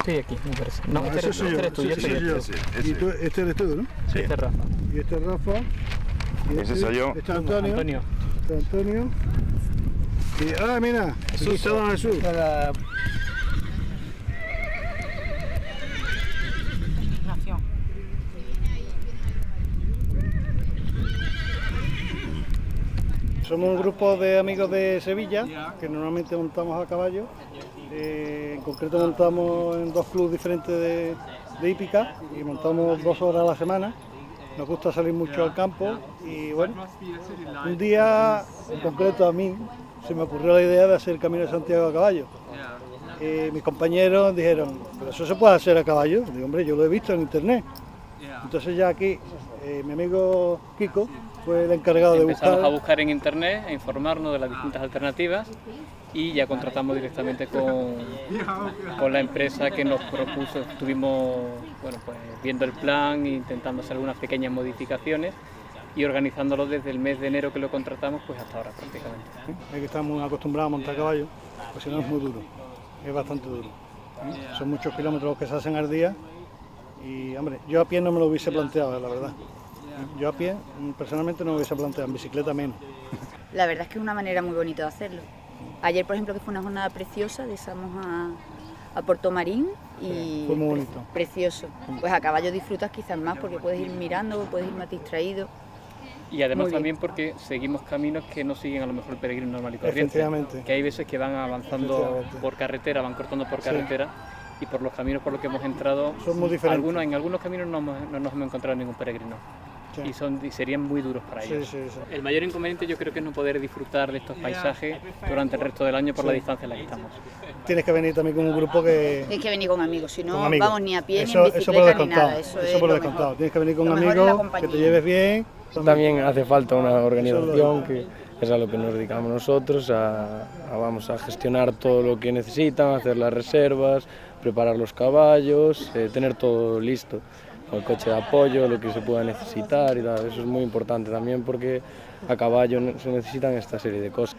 Sí, aquí, me parece. No, este eres tú, este eres tú, ¿no? Sí. Este es Rafa. Y este es Rafa. Y Ese soy yo. Este es Antonio. Antonio. Este es Antonio. Y, mira, aquí está don Jesús. Somos un grupo de amigos de Sevilla que normalmente montamos a caballo. En concreto montamos en 2 clubes diferentes de hípica y montamos 2 horas a la semana. Nos gusta salir mucho al campo y bueno, un día en concreto a mí se me ocurrió la idea de hacer el Camino de Santiago a caballo. Mis compañeros dijeron, pero eso se puede hacer a caballo. Digo, hombre, yo lo he visto en internet. Entonces ya aquí mi amigo Kiko fue el encargado de buscar. Empezamos a buscar en internet, a informarnos de las distintas alternativas y ya contratamos directamente con la empresa que nos propuso. Estuvimos pues, viendo el plan, intentando hacer algunas pequeñas modificaciones y organizándolo desde el mes de enero que lo contratamos pues hasta ahora prácticamente. Es que estamos acostumbrados a montar caballo, pues si no es muy duro, es bastante duro. Son muchos kilómetros que se hacen al día y hombre, yo a pie no me lo hubiese planteado, la verdad. Yo a pie personalmente no me hubiese planteado, en bicicleta menos. La verdad es que es una manera muy bonita de hacerlo. Ayer, por ejemplo, que fue una jornada preciosa, desamos a Puerto Marín y fue muy bonito. Precioso. Pues a caballo disfrutas quizás más porque puedes ir mirando, puedes ir más distraído. Y además también porque seguimos caminos que no siguen a lo mejor el peregrino normal y corriente. Que hay veces que van avanzando por carretera, van cortando por carretera y por los caminos por los que hemos entrado, son muy diferentes. En algunos caminos no nos hemos encontrado ningún peregrino. Y serían muy duros para ellos. El mayor inconveniente yo creo que es no poder disfrutar de estos paisajes durante el resto del año por la distancia en la que estamos. Tienes que venir también con un grupo que... Tienes que venir con amigos, si no vamos ni a pie ni en bicicleta eso por descontado, ni nada. Eso por descontado. Tienes que venir con amigos, que te lleves bien. También hace falta una organización que es a lo que nos dedicamos nosotros, vamos a gestionar todo lo que necesitan, hacer las reservas, preparar los caballos, tener todo listo. El coche de apoyo, lo que se pueda necesitar y tal, eso es muy importante también porque a caballo se necesitan esta serie de cosas.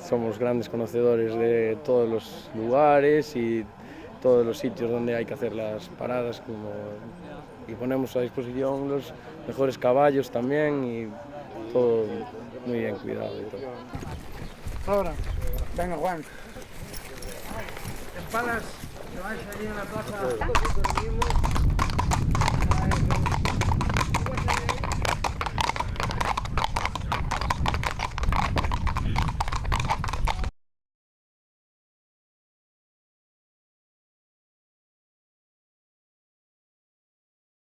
Somos grandes conocedores de todos los lugares y todos los sitios donde hay que hacer las paradas y ponemos a disposición los mejores caballos también y todo muy bien cuidado y todo. Ahora, venga Juan. En Palas, que vais allí en la plaza.